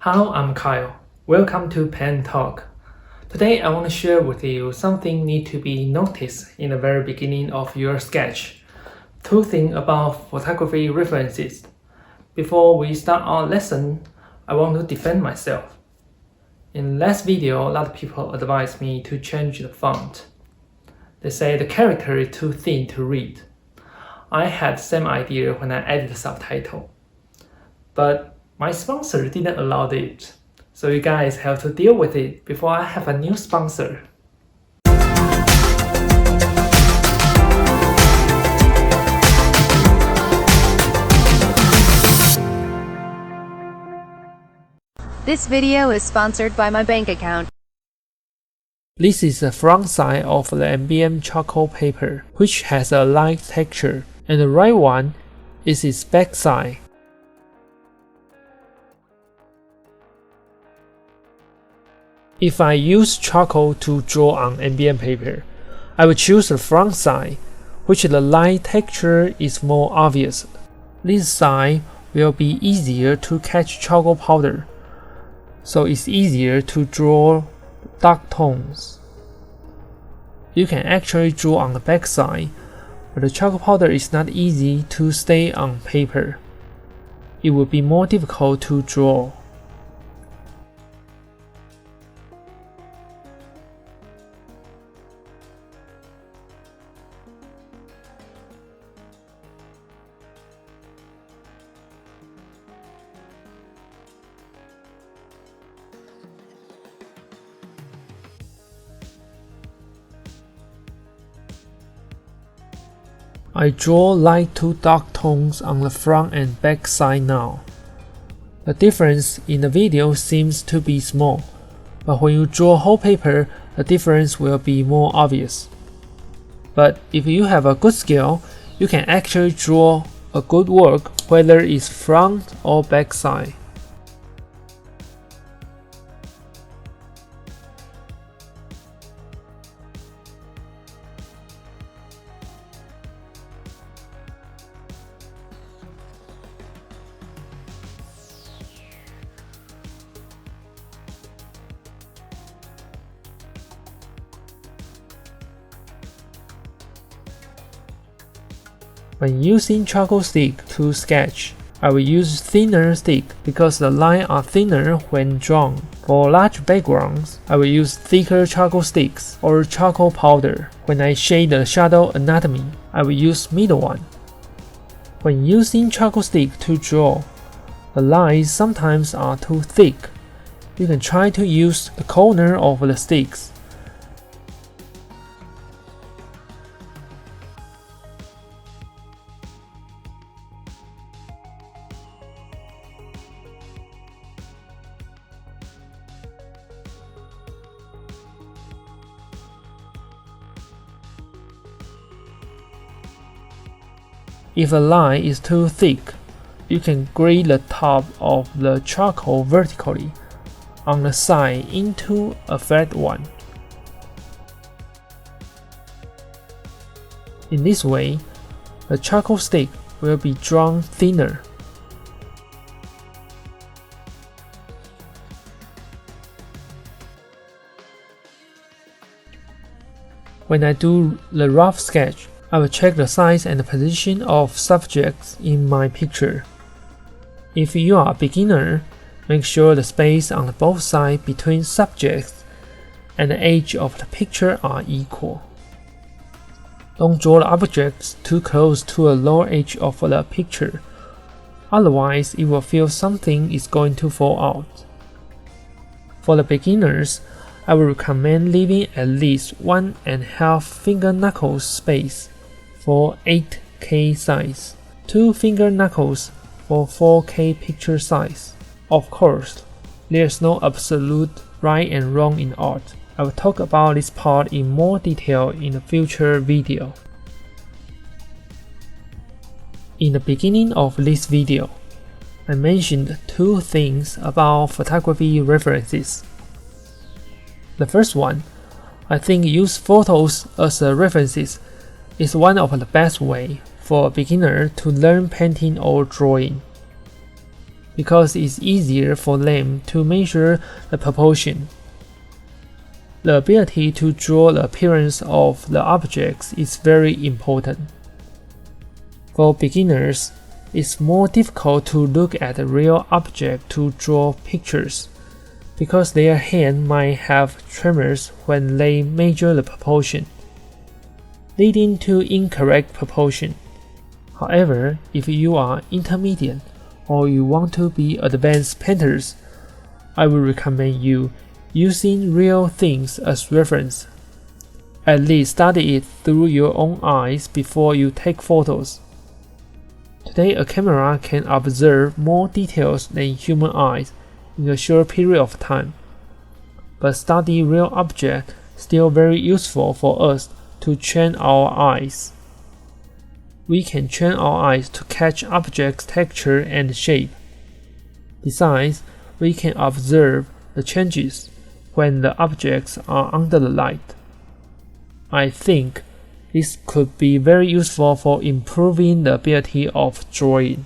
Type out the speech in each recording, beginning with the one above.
Hello, I'm Kyle. Welcome to Paintalk. Today I want to share with you something need to be noticed in the very beginning of your sketch. Two things about photography references. Before we start our lesson, I want to defend myself. In last video, a lot of people advised me to change the font. They say the character is too thin to read. I had the same idea when I added the subtitle. But my sponsor didn't allow it, so you guys have to deal with it before I have a new sponsor. This video is sponsored by my bank account. This is the front side of the MBM charcoal paper, which has a light texture, and the right one is its back side. If I use charcoal to draw on MBM paper, I will choose the front side, which the light texture is more obvious. This side will be easier to catch charcoal powder, so it's easier to draw dark tones. You can actually draw on the back side, but the charcoal powder is not easy to stay on paper. It will be more difficult to draw. I draw light to dark tones on the front and back side now. The difference in the video seems to be small, but when you draw whole paper, the difference will be more obvious. But if you have a good skill, you can actually draw a good work whether it's front or back side. When using charcoal stick to sketch, I will use thinner stick because the lines are thinner when drawn. For large backgrounds, I will use thicker charcoal sticks or charcoal powder. When I shade the shadow anatomy, I will use middle one. When using charcoal stick to draw, the lines sometimes are too thick. You can try to use the corner of the sticks. If a line is too thick, you can grade the top of the charcoal vertically on the side into a flat one. In this way, the charcoal stick will be drawn thinner. When I do the rough sketch, I will check the size and the position of subjects in my picture. If you are a beginner, make sure the space on both sides between subjects and the edge of the picture are equal. Don't draw the objects too close to the lower edge of the picture, otherwise it will feel something is going to fall out. For the beginners, I will recommend leaving at least 1.5 finger knuckles space for 8K size, 2 finger knuckles for 4K picture size. Of course, there's no absolute right and wrong in art. I will talk about this part in more detail in a future video. In the beginning of this video, I mentioned two things about photography references. The first one, I think use photos as references is one of the best way for a beginner to learn painting or drawing. because it's easier for them to measure the proportion. The ability to draw the appearance of the objects is very important. For beginners, it's more difficult to look at a real object to draw pictures, because their hand might have tremors when they measure the proportion, leading to incorrect proportion. However, if you are intermediate or you want to be advanced painters, I would recommend you using real things as reference. At least study it through your own eyes before you take photos. Today, a camera can observe more details than human eyes in a short period of time, but study real objects still very useful for us to train our eyes. We can train our eyes to catch objects' texture and shape. Besides, we can observe the changes when the objects are under the light. I think this could be very useful for improving the ability of drawing.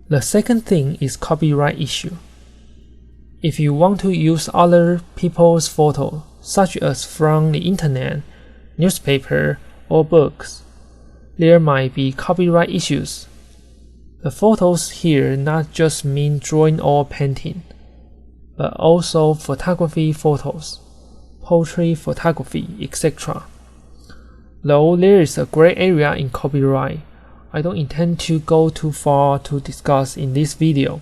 The second thing is copyright issue. If you want to use other people's photos, such as from the internet, newspaper, or books, there might be copyright issues. The photos here not just mean drawing or painting, but also photography photos, portrait photography, etc. Though there is a gray area in copyright, I don't intend to go too far to discuss in this video.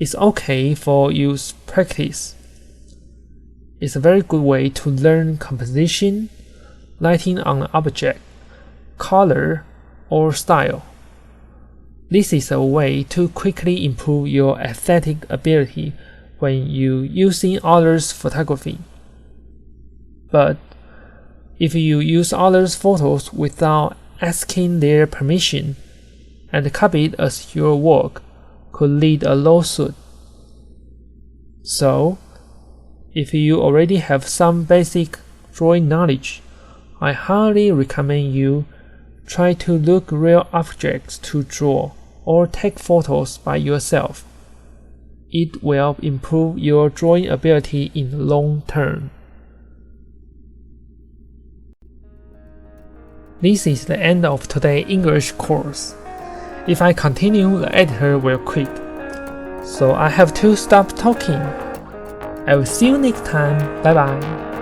It's okay for use practice. It's a very good way to learn composition, lighting on an object, color, or style. This is a way to quickly improve your aesthetic ability when you using others' photography. But if you use others' photos without asking their permission and copy it as your work, could lead a lawsuit. So, if you already have some basic drawing knowledge, I highly recommend you try to look real objects to draw or take photos by yourself. It will improve your drawing ability in the long term. This is the end of today's English course. If I continue, the editor will quit. So I have to stop talking. I will see you next time. Bye bye.